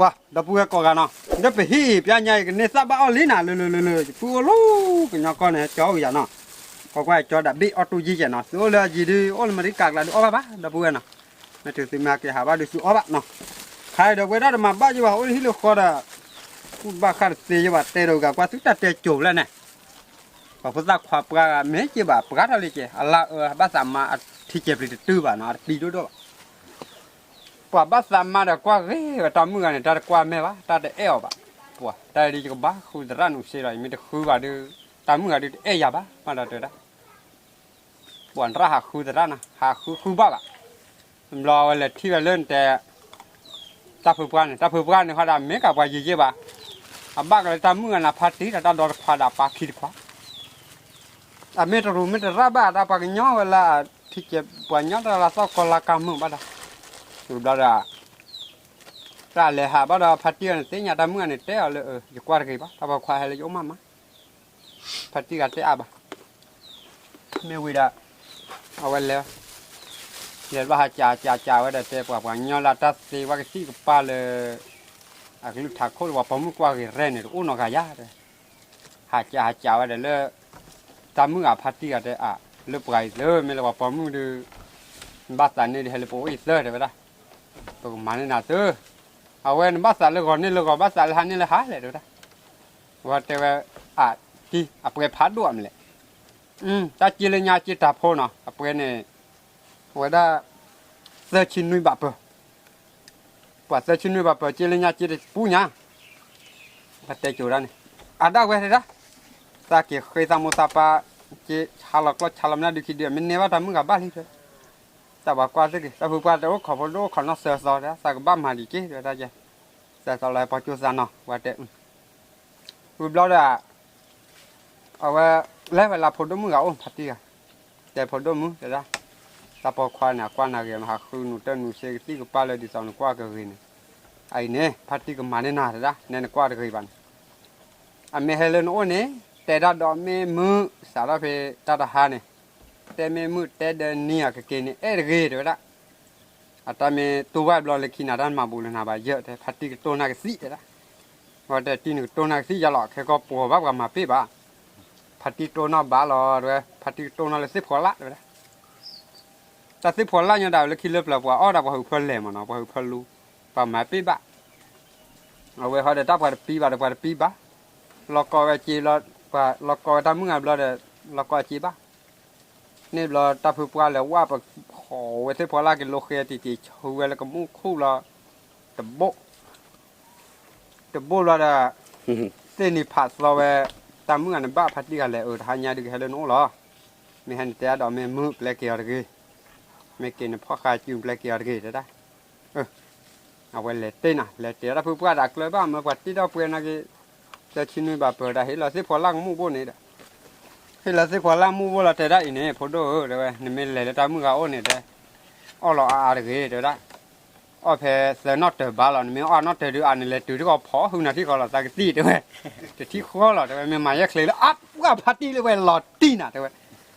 ปะดับเบื่อก่อนเนาะเดี๋ยวไปฮีบยังไงกันเนี่ยซาบ้าลีน่ะเลยฟูลูกันยังก่อนเนี่ยจ่ออย่างเนาะก็ว่าจ่อดับบี้ออตูจีเนาะโซเลยจีดีโอลมาริกากละดูอ้อบ้าดับเบื่อเนาะนั่นถือสิมาเกี่ยหาบ้าดูสูอ้อบ้าเนาะใครดับเบื่อได้มาบ้าจีว่าโอ้ยฮิโลคอร์ดพูดบ้าขาดเสียว่าเตะเรากับว่าทุกแต่เตะจูบแล้วเนี่ยพอพูดสักความปลาเมื่อจีบ่าปลาทะเลเจ้าละบ้าสามมาที่เจ็บเลยตื้อบ้าเนาะปีดูด้วยปลาบ้าสามมาเด็กกว่าเฮ้ยตามมือเนี่ยตาเด็กกว่าแม่วะตาเด็กเอวบ้าปวดแต่ดีก็บ้าคุยแต่ร้านอุเสไรมีแต่คุยว่าดูตามมือดูเอยาบ้ามาได้เด้อปวดร้าหาคุยแต่ร้านนะหาคุยบ้าบ้ารอเลยที่เราเล่นแต่ตาเพื่อนเนี่ยเขาดำเมกับว่าเยอะบ้าบ้าก็เลยตามมือนะพัดตีแต่ตาดอดพัดปากขีดขวาเมตรูเมตราบ้าตาปากย่อเวลาที่เจ็บปวดย่อตาละซอกคนละกำมือบ้าได้ดูได้ตาเลยหาบ้าพัดตีเนี่ยเตี้ยตามมือเนี่ยเตี้ยเลยอยู่กว่ากี่บ้าตาบอกควายเลยยกมาพัดตีกันเตี้ยบ้าไม่วิดาเอาไว้แล้วเดี๋ยวว่าจ่าไว้แต่เตี้ยกว่าย่อละตัดสีว่ากี่กับป้าเลยลูกถักโคตรว่าผมกว่ากี่เรนเนี่ยอุ้นอกายาเลยหาจ่าไว้แต่เลยตามมือพัดตีกันเตี้ยเลือกไปเลยไม่เลยว่าผมดูบ้านสันนี่เฮลิโปอีเซอร์เดี๋ยวไปได้ตัวมันนี่น่าซื้อเอาไว้บ้านสันเลยก่อนนี่เลยก่อนบ้านสันหันนี่เลยหาเลยเดี๋ยวได้ว่าแต่ว่าที่ไปพัดด้วยมั้งเลยถ้าจีเลยญาจีตาพ่อเนาะไปเนี่ยว่าได้เสื้อชิ้นนุ่ยแบบว่าเสื้อชิ้นนุ่ยแบบจีเลยญาจีได้ปูญาพัดเตจูด้านนี่ได้เว้ยได้ตาเกี่ยเคยทำมุสาปะจีชาลอกชาลามน่าดูคิดเดียวมันเนี่ยว่าทำมึงกับบ้านที่เธอแต่ว่ากว่าสิแต่ผู้กว่าแต่ว่าขอพอดูขอน้องเสือซอแล้วสักบ้านมาดีจีเดี๋ยวได้จ้ะเสือซอเลยพอจูซันเนาะว่าแต่รูปเราได้เอาไว้แล้วเวลาพอดูมึงเอาพัดตีกันแต่พอดูมึงเดี๋ยวได้แต่พอควายเนี่ยกว่านาเกมหาคือหนูเต้นหนูเชกตีกับป้าเลยดิสอนกว่าก็คือเนี่ยไอ้เนี่ยพัดตีกับมันเนี่ยน่าเดี๋ยวได้เนี่ยกว่าก็คือบันไม่ให้เล่นโอ้เนี่ยแต่ได้ดอกไม่มือสารเพตัดหาเนี่ยแต่ไม่มือแต่เดินเนี่ยก็เกเนี่ยเรื่องเดี๋ยวละแต่ไม่ตัวแบบเราเล็กขนาดนั้นมาบุญนาบเยอะแต่พัดตีกับตัวนักสีเดี๋ยวละว่าแต่ที่หนึ่งตัวนักสีจะหลอกแค่ก็ปัวบ้ากับมาปีบ้าพัดตีตัวนักบ้าหรอด้วยพัดตีตัวนักเลยสิบคนละเดี๋ยวละแต่สิบคนละยังได้เลยคิดเลิกแล้วว่าอ้อได้พอหุบเพลินเลยมันเนาะพอหุบเพลินรู้พอมาปีบ้าเอาไว้เขาได้ตับกับปีบ้าได้กับปีบ้าเราก็ไปจีเราก็ทำมึงอ่ะเราเดี๋ยวเราก็จีบ้านี่เราตับผูกว่าแล้วว่าแบบโหเวทีพอลากินโลเคตีชัวแล้วก็มุ่งคู่เราตะโบเราเด้อเส้นนี้ผัดเราเวทำมึงอ่ะบ้าผัดดีกันเลยทานยาดีกันเลยน้องเหรอไม่เห็นแต่ดอกไม่มือแปลกเกี่ยวอะไรไม่กินเพราะขายจิ้มแปลกเกี่ยวอะไรได้เอาไว้เลยเต้นอ่ะเลยเดี๋ยวเราผูกว่าดักเลยบ้ามาปัดที่เราเปลี่ยนอะไรจะชินุยแบบเปิดได้เห็นเราสิพอล่างมู่บนนี่เด้เห็นเราสิพอล่างมู่บนเราจะได้อีเนี่ยพอดูเดี๋ยวนี่ไม่เลยแล้วตามมือเขาเนี่ยเด้อ๋อเราอะไรเดี๋ยวได้อ๋อเพอเซนอตเตอร์บาลอนไม่อ๋อนอตเตอร์ดูอันนี้เลยดูที่เขาพอหุ่นที่เขาเราตากตีเดี๋ยวแต่ที่เขาเราเดี๋ยวไม่มาแยกเลยแล้วว่าพัดตีเลยหลอดตีน่ะเดี๋ยว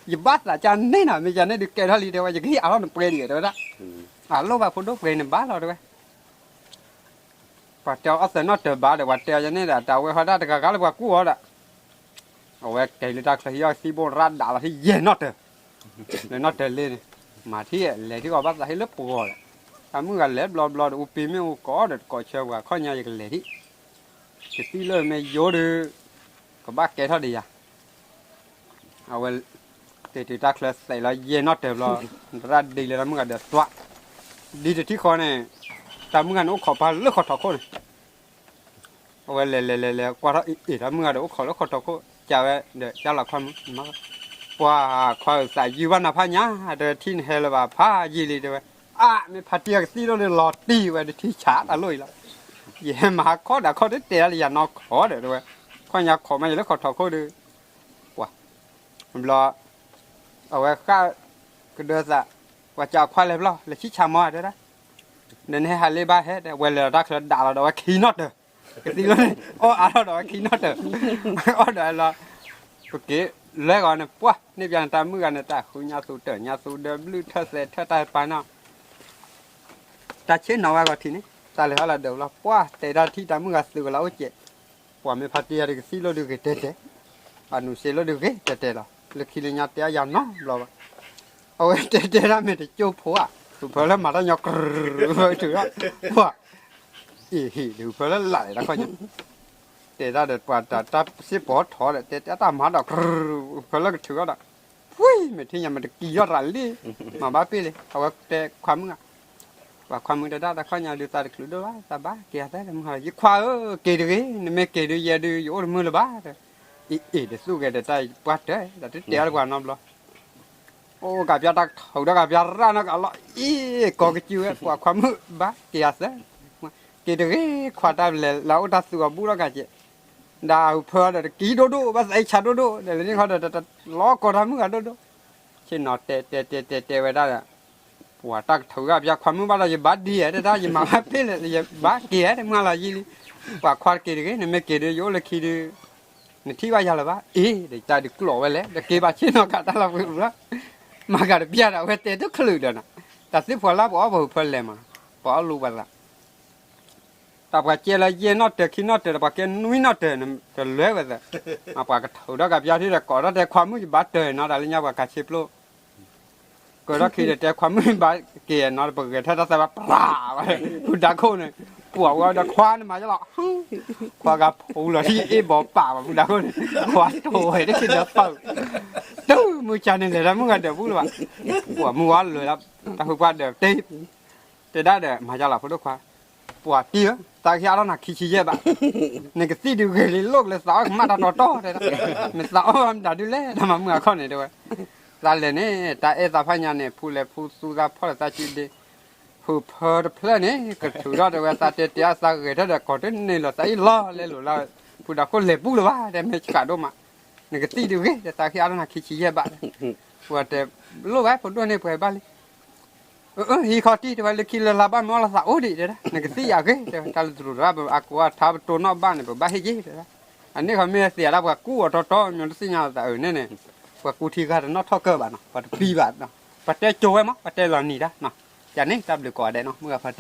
อย่าบัดละจานนี่น่ะไม่จานนี่ดูแกทะเลเดี๋ยวอย่างที่เอาเราเปลี่ยนเดี๋ยวได้โลกแบบพอดูเปลี่ยนบ้าเราเดี๋ยวปัจจัยอัศนอตเตอร์บาเดี๋ยววัดเตยนี่แหละแต่ว่าเขาได้แต่การเรียกว่ากู้เขาแหละเอาไว้เกลิตาคลียซีโบรัดด่าที่เย็นนอตเตอร์เลยนอตเตอร์เลยมาที่เลยที่เขาบัดให้เล็บปวดทำเมื่อเล็บรออุปีไม่อุกอเด็ดก่อเชื่อว่าข้อใหญ่กันเลยที่จะตีเลยไม่โยดูก็บ้าแกเท่าดีอ่ะเอาไว้เกลิตาคลีใส่แล้วเย็นนอตเตอร์รอรัดดีเลยแล้วเมื่อเดือดตัวดีที่คอเนี่ยแต่เมื่อนั้นเขาพาเลือกขอถอดคนเอาไว้เลยกว่าอีกแล้วเมื่อเดี๋ยวเขาเลือกขอถอดคนจะไว้เดี๋ยวจะหลักความมากว่าเขาใส่ยีวันน่ะพะเนี่ยเดี๋ยวทิ้งเฮลว่าพายีเลยเดี๋ยวไม่พัดเตียกซีเราเลยหลอดตีไว้ที่ชาร์จอะไรล่ะยี่ห้มาข้อเดี๋ยวเขาได้เตะอะไรอย่างนอกขอเดี๋ยวข้ออยากขอมาแล้วขอถอดคนดูว่าผมรอเอาไว้ข้าก็เดือดละว่าจะควายเลยล่ะเลยชี้ชามอเดี๋ยวนะเดินให้ฮาลีบ้าเฮ็ดเวลารักเราด่าเราด้วยขี้นอตเด้อก็ตีเลยอ๋อเราด้วยขี้นอตเด้ออ๋อเดี๋ยวเราโอเคแล้วก่อนเนี่ยปุ๊บนี่ยังตามมือกันเนี่ยแต่คุณยาสูเดบลูเทเซเทตายไปเนาะแต่เช่นน้อยกว่าทีนี้แต่ ta lại là đầu là quá để ra thì ta mới gặp sự là ôi quả mấy phát tiền thì xí lo được cái tết anh nuôi xí lo được cái tết là lúc khi lên nhà té già nó rồi ôi tết ra mình thì chụp phố à chụp phố là mà nó nhọc rồi chữ đó quá ý chụp phố là lại là coi như để ra được quả ta xí bỏ thỏ để tết ta mà đọc phố là cái chữ đó ui mình thì nhà mình kỳ giọt ra đi mà bác biết điเอาแต่ความมึงว่าความมึงได้ข้อnhà được ta được lúa đó ta bá kia thế mà hỏi cái khoa kỳ được cái mấy kỳ được giờ được chỗ mưa là bá ý đểสู้cái để tay bắt đấy là cái đéo qua năm rồi ô gặp gia đặc hậu đó gặp gia ra nó cả lọ ý có cái chiêu quảความมึงbá kia thế kỳ được cái khoa ta là ông taสู้bú đó cả chị đào phơi là ký đô đô bác ấy chặt đô đô để lên họ để ló còn thằngมึงcả đô đô chỉ nó tè về đó là quả ta thử gặp gia khoaมึงbao giờ bắt đi đấy đó gì mà bắt biết là gì bắt kia đấy mà là gì quả khoa kia cái này mấy kia được vô là khi được này thi bao giờ là bắt ý để ta được lộ về lấy để kia bắt chỉ nó cả ta là vừa đó mà cả được biết là về tè rất khử được nè ta xếp phơi lá bỏ vào phơi lên mà bỏ lù vào là ta phải chơi là chơi nó để khi nó để là cái núi nó để nó lưới vậy mà phải cái thầu đó gặp gia thì là có đó để khoa mới bắt đời nó là nhau và cả chip luôn cái đó khi để khoa mới bắt kia nó bởi cái đó sẽ bắt vậyคุณđã khôn này củaว่าđã khoa này mà cho lọ khoa gặp phụ là đi bỏ bả màคุณđã khôn khoa thôi đấy khi đó phở đâu mua chăn này là mua gần được vui bạn của mua lười lắm ta không qua được tê tê đã để mà cho là phụ được khoa quả tia ta khi đó là khi chi vậy bạn này cái gì điều cái lúc là sáu mà nó to đấy đó mình sáu đã đi lấy mà mưa con này đâu ta lên này ta ta phải nhà này phụ lệ phụ su ra phụ là ta chỉ đi phụ phở phở này cái chủ đó rồi ta tê tê ta cái đó là có đến này là ta lo lên rồi là phụ đã có lệ phụ rồi ba để mình cả đâu mà này cái gì điều cái ta khi đó là khi chi vậy bạn và để lúc ấy phụ đôi này phải ba hi khó tí thì phải khi là ba mà là sao đi đấy đó này cái gì à cái ta rồi ra aku tháp tổ nó ban này ba hay gì đấy anh ấy không biết gì là bà cú ở to nhưng nó sinh nhau tại ở này này bà cú thì cái nó thọ cơ bạn nó bà pi bạn nó bà té trôi mà bà té là nỉ đó nó chả nên ta được quả đấy nó mới gặp phải